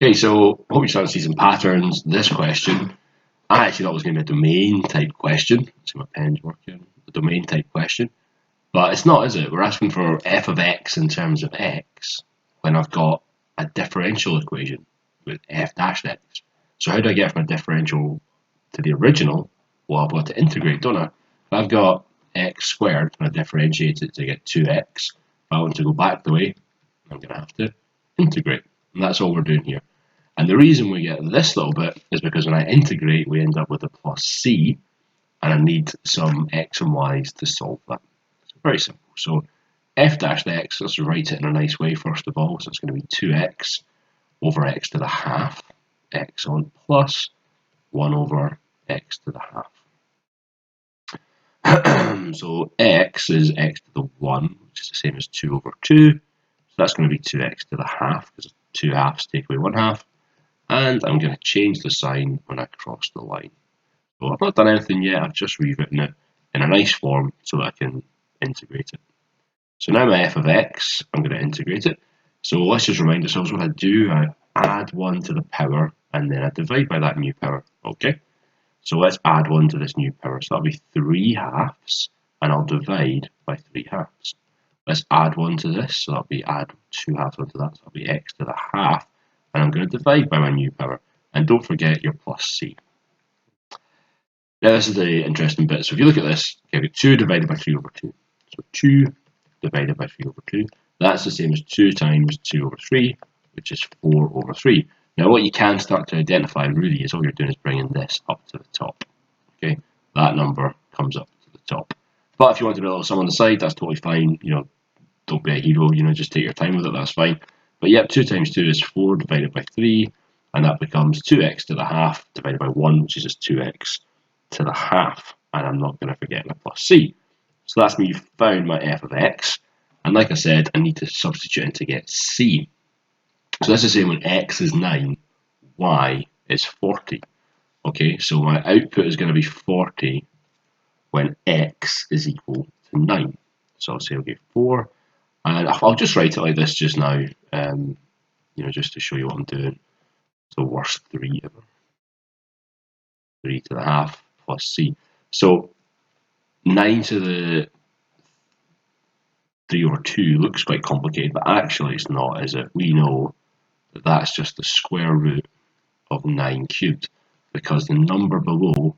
Okay, so I hope you start to see some patterns. This question, I actually thought it was going to be a domain type question. Let's see my pen's working. A domain type question. But it's not, is it? We're asking for f of x in terms of x when I've got a differential equation with f dash x. So how do I get from a differential to the original? Well, I've got to integrate, don't I? If I've got x squared and I differentiate it to get 2x, if I want to go back the way, I'm going to have to integrate. And that's all we're doing here. And the reason we get this little bit is because when I integrate, we end up with a plus c, and I need some x and y's to solve that. So very simple. So f dash x, let's write it in a nice way first of all. So it's going to be 2x over x to the half, x on plus 1 over x to the half. So x is x to the 1, which is the same as 2 over 2. So that's going to be 2x to the half, because 2 halves take away 1 half. And I'm going to change the sign when I cross the line. So I've not done anything yet, I've just rewritten it in a nice form so that I can integrate it. So now my f of x, I'm going to integrate it. So let's just remind ourselves what I do. I add 1 to the power and then I divide by that new power. Okay, so let's add 1 to this new power. So that'll be 3 halves and I'll divide by 3 halves. Let's add 1 to this, so that'll be add 2 halves onto that, so that'll be x to the half, and I'm going to divide by my new power. And don't forget your plus c. Now this is the interesting bit. So if you look at this, okay, we've got 2 divided by 3 over 2. So 2 divided by 3 over 2. That's the same as 2 times 2 over 3, which is 4 over 3. Now what you can start to identify really is all you're doing is bringing this up to the top. Okay, that number comes up to the top. But if you want to do a little sum on the side, that's totally fine. Don't be a hero, just take your time with it, that's fine. But yep, 2 times 2 is 4 divided by 3, and that becomes 2x to the half divided by 1, which is just 2x to the half. And I'm not going to forget my plus c. So that's me found my f of x. And like I said, I need to substitute in to get c. So that's the same when x is 9, y is 40. Okay, so my output is going to be 40 when x is equal to 9. So I'll say, okay, 4. And I'll just write it like this just now, just to show you what I'm doing. So worst 3 ever. 3 to the half plus c. So 9 to the 3 over 2 looks quite complicated, but actually it's not, is it? We know that that's just the square root of 9 cubed, because the number below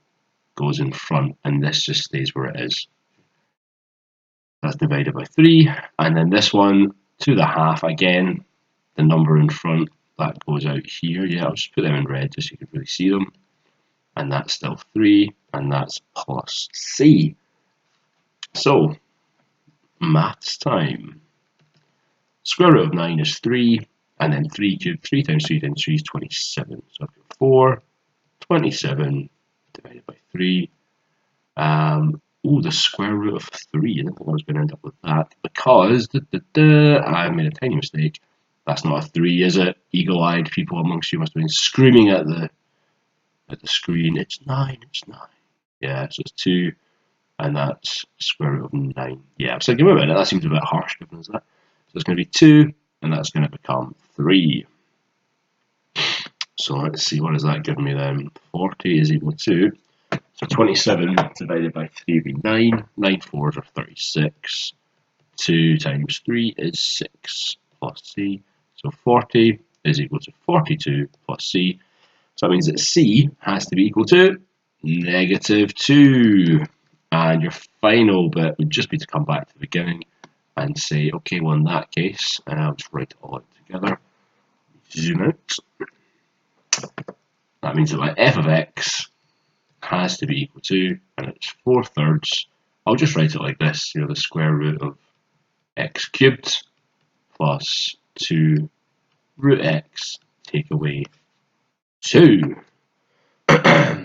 goes in front and this just stays where it is. That's divided by 3, and then this one to the half, again, the number in front, that goes out here. Yeah, I'll just put them in red just so you can really see them. And that's still 3, and that's plus c. So, maths time. Square root of 9 is 3, and then 3 cubed, 3 times 3 times 3 is 27. So I've got 4, 27 divided by 3. The square root of 3. I don't think I was going to end up with that because I made a tiny mistake. That's not a 3, is it? Eagle-eyed people amongst you must have been screaming at the screen. It's 9, it's 9. Yeah, so it's 2, and that's square root of 9. Yeah, so give me a minute. That seems a bit harsh, given as that. So it's going to be 2, and that's going to become 3. So let's see, what does that give me then? 40 is equal to, so 27 divided by 3 would be 9. 9 fours are 36. 2 times 3 is 6 plus c. So 40 is equal to 42 plus c. So that means that c has to be equal to -2. And your final bit would just be to come back to the beginning and say, okay, well, in that case, and I'll just write it all out together. Zoom out. That means that my f of x has to be equal to, and it's 4/3. I'll just write it like this, the square root of x cubed plus 2 root x take away 2.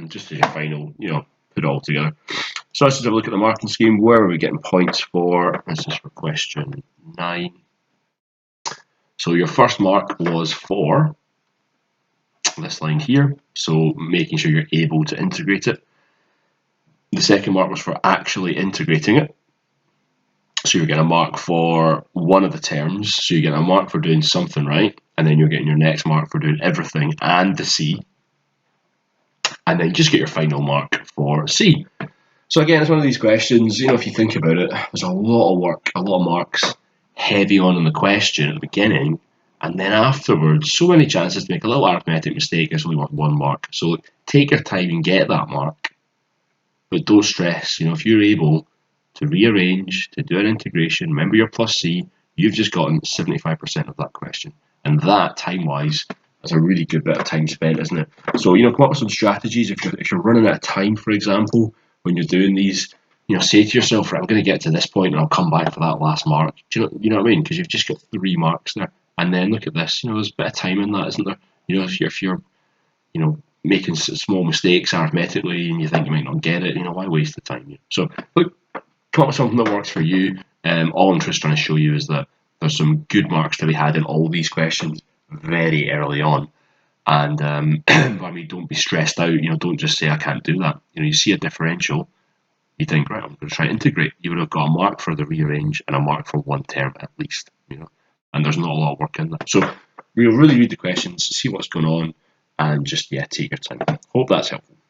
Just as your final, put it all together. So let's just have a look at the marking scheme. Where are we getting points for? This is for question 9. So your first mark was for this line here, so making sure you're able to integrate it. The second mark was for actually integrating it. So you're getting a mark for one of the terms. So you're getting a mark for doing something right, and then you're getting your next mark for doing everything and the C, and then you just get your final mark for C. So again, it's one of these questions, if you think about it, there's a lot of work, a lot of marks, heavy on in the question at the beginning, and then afterwards, so many chances to make a little arithmetic mistake. It's only worth 1 mark. So take your time and get that mark, but don't stress. If you're able to rearrange, to do an integration, remember your plus C, you've just gotten 75% of that question. And that, time-wise, is a really good bit of time spent, isn't it? So, come up with some strategies. If you're running out of time, for example, when you're doing these, say to yourself, right, I'm going to get to this point and I'll come back for that last mark. Do you know what I mean? Because you've just got 3 marks there. And then look at this, there's a bit of time in that, isn't there? If you're making small mistakes arithmetically and you think you might not get it, why waste the time? So, look, come up with something that works for you. All I'm just trying to show you is that there's some good marks to be had in all these questions very early on. And I mean, don't be stressed out. Don't just say I can't do that. You see a differential, you think, right, I'm going to try to integrate. You would have got a mark for the rearrange and a mark for one term at least. And there's not a lot of work in that. So we'll really read the questions, see what's going on, and just take your time. Hope that's helpful.